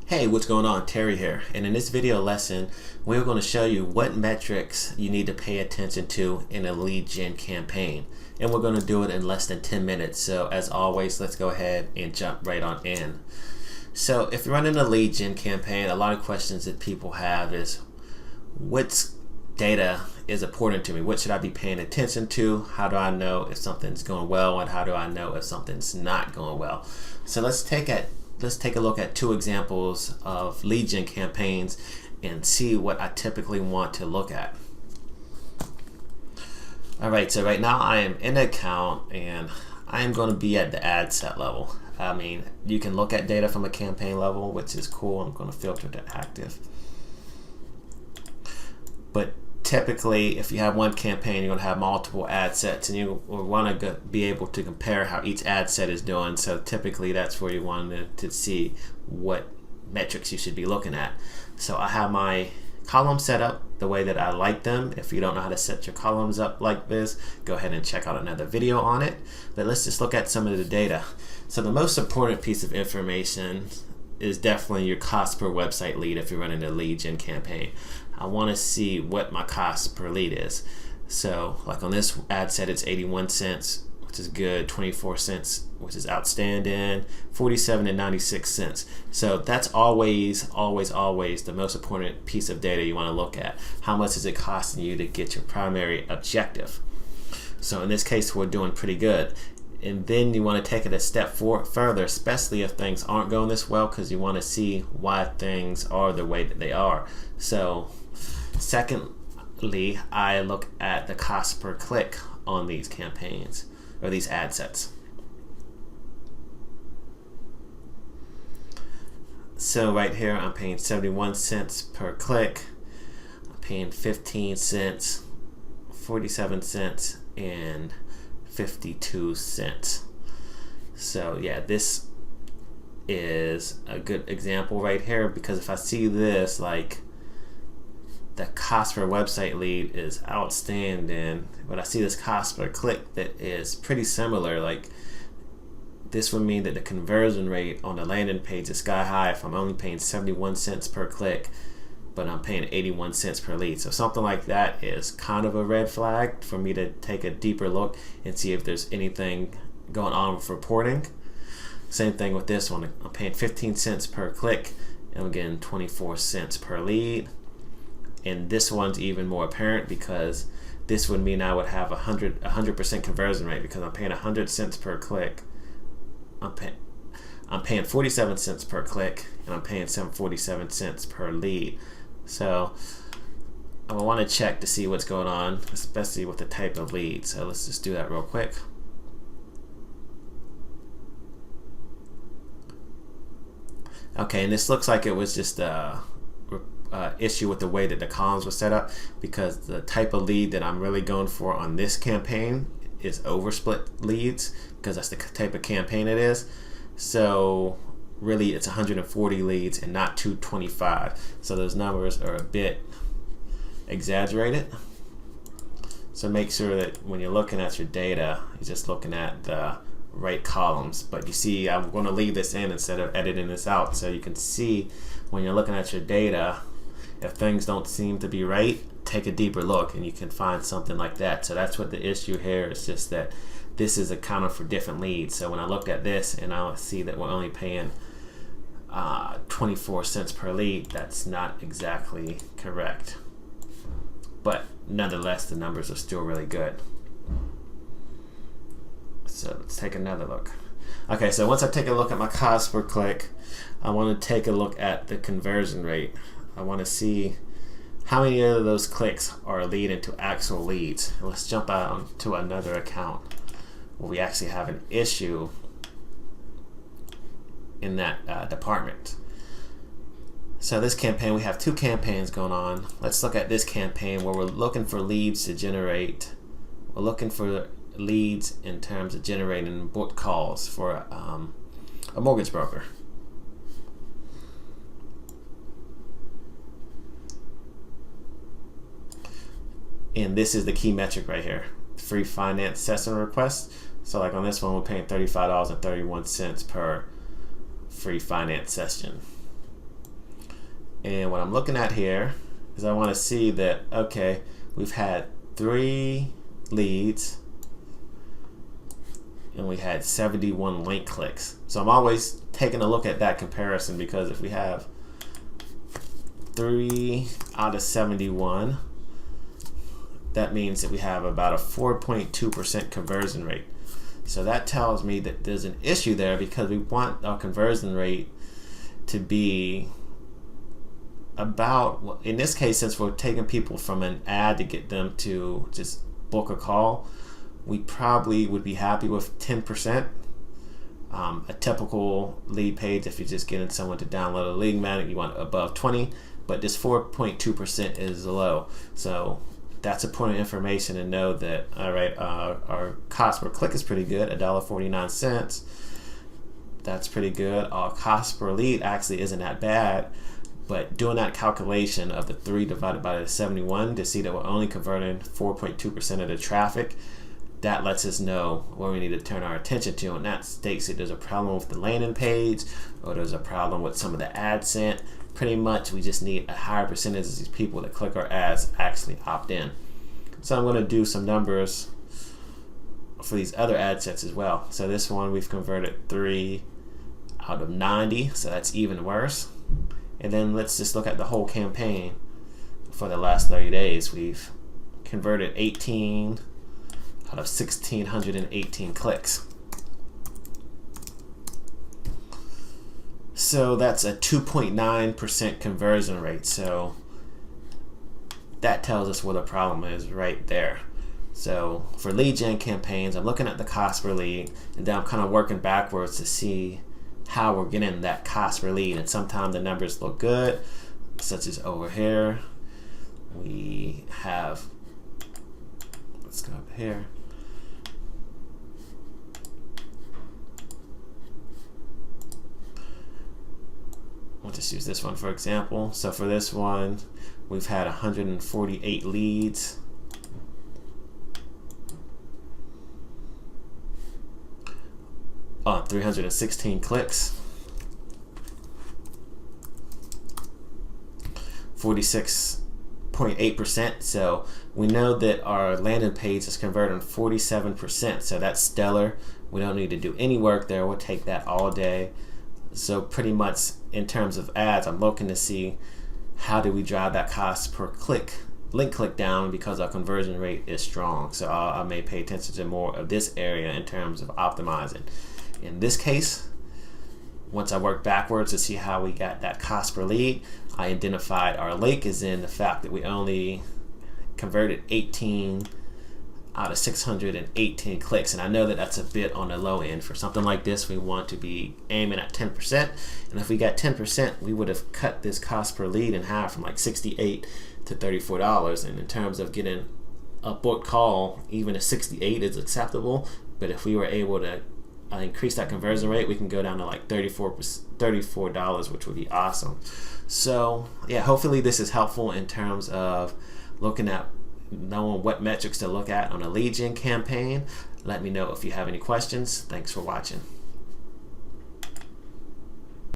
Hey, what's going on? Terry here. And in this video lesson, we're going to show you what metrics you need to pay attention to in a lead gen campaign. And we're going to do it in less than 10 minutes. So as always, let's go ahead and jump right on in. So if you're running a lead gen campaign, a lot of questions that people have is, what data is important to me? What should I be paying attention to? How do I know if something's going well, and how do I know if something's not going well? So let's take a look at two examples of lead gen campaigns and see what I typically want to look at. Alright, so right now I am in the account and I am going to be at the ad set level. I mean, you can look at data from a campaign level, which is cool. I'm going to filter to active. But typically, if you have one campaign, you're going to have multiple ad sets, and you will want to be able to compare how each ad set is doing. So typically, that's where you want to see what metrics you should be looking at. So I have my columns set up the way that I like them. If you don't know how to set your columns up like this, go ahead and check out another video on it. But let's just look at some of the data. So the most important piece of information is definitely your cost per website lead if you're running a lead gen campaign. I want to see what my cost per lead is. So like on this ad set, it's 81 cents, which is good, 24 cents, which is outstanding, 47 and 96 cents. So that's always the most important piece of data you want to look at. How much is it costing you to get your primary objective? So in this case, we're doing pretty good. And then you want to take it a step further, especially if things aren't going this well, because you want to see why things are the way that they are. So secondly, I look at the cost per click on these campaigns or these ad sets. So right here, I'm paying 71 cents per click. I'm paying 15 cents, 47 cents, and 52 cents. So yeah, this is a good example right here, because if I see this, like the cost per website lead is outstanding, but I see this cost per click that is pretty similar, like this would mean that the conversion rate on the landing page is sky high if I'm only paying 71 cents per click, but I'm paying 81 cents per lead. So something like that is kind of a red flag for me to take a deeper look and see if there's anything going on with reporting. Same thing with this one. I'm paying 15 cents per click and I'm getting 24 cents per lead. And this one's even more apparent because this would mean I would have 100% conversion rate, because I'm paying 100 cents per click. I'm paying 47 cents per click and I'm paying 47 cents per lead. So I want to check to see what's going on, especially with the type of lead. So let's just do that real quick. Okay, and this looks like it was just a issue with the way that the columns were set up, because the type of lead that I'm really going for on this campaign is oversplit leads, because that's the type of campaign it is. So really it's 140 leads and not 225. So those numbers are a bit exaggerated. So make sure that when you're looking at your data, you're just looking at the right columns. But you see, I'm going to leave this in instead of editing this out, so you can see when you're looking at your data, if things don't seem to be right, take a deeper look and you can find something like that. So that's what the issue here is, just that this is accounted for different leads. So when I looked at this and I see that we're only paying 24 cents per lead, that's not exactly correct. But nonetheless, the numbers are still really good. So let's take another look. Okay, so once I take a look at my cost per click, I want to take a look at the conversion rate. I want to see how many of those clicks are leading to actual leads. Let's jump out to another account where we actually have an issue in that department. So this campaign, we have two campaigns going on. Let's look at this campaign where we're looking for leads to generate. We're looking for leads in terms of generating book calls for a mortgage broker. And this is the key metric right here, free finance session request. So like on this one, we're paying $35.31 per free finance session. And what I'm looking at here is I want to see that, okay, we've had 3 leads and we had 71 link clicks. So I'm always taking a look at that comparison, because if we have 3 out of 71, that means that we have about a 4.2% conversion rate. So that tells me that there's an issue there, because we want our conversion rate to be about, in this case, since we're taking people from an ad to get them to just book a call, we probably would be happy with 10%. A typical lead page, if you're just getting someone to download a lead magnet, you want above 20, but this 4.2% is low. So that's a point of information to know that, all right, our cost per click is pretty good, $1.49. That's pretty good. Our cost per lead actually isn't that bad, but doing that calculation of the 3 divided by the 71 to see that we're only converting 4.2% of the traffic, that lets us know where we need to turn our attention to, and that states that there's a problem with the landing page, or there's a problem with some of the AdSense. Pretty much we just need a higher percentage of these people that click our ads actually opt in. So I'm going to do some numbers for these other ad sets as well. So this one we've converted 3 out of 90, so that's even worse. And then let's just look at the whole campaign. For the last 30 days, we've converted 18 out of 1,618 clicks. So that's a 2.9% conversion rate. So that tells us where the problem is right there. So for lead gen campaigns, I'm looking at the cost per lead, and then I'm kind of working backwards to see how we're getting that cost per lead. And sometimes the numbers look good, such as over here. We have, let's go up here. We'll just use this one for example. So for this one, we've had 148 leads. On 316 clicks. 46.8%. So we know that our landing page is converting 47%. So that's stellar. We don't need to do any work there. We'll take that all day. So pretty much in terms of ads, I'm looking to see how do we drive that cost per click, link click down, because our conversion rate is strong. So I may pay attention to more of this area in terms of optimizing. In this case, once I work backwards to see how we got that cost per lead, I identified our link is in the fact that we only converted 18 out of 618 clicks, and I know that that's a bit on the low end. For something like this, we want to be aiming at 10%, and if we got 10%, we would have cut this cost per lead in half from like $68 to $34. And in terms of getting a book call, even a 68 is acceptable, but if we were able to increase that conversion rate, we can go down to like $34, which would be awesome. So yeah, hopefully this is helpful in terms of looking at knowing what metrics to look at on a lead gen campaign. Let me know if you have any questions. Thanks for watching.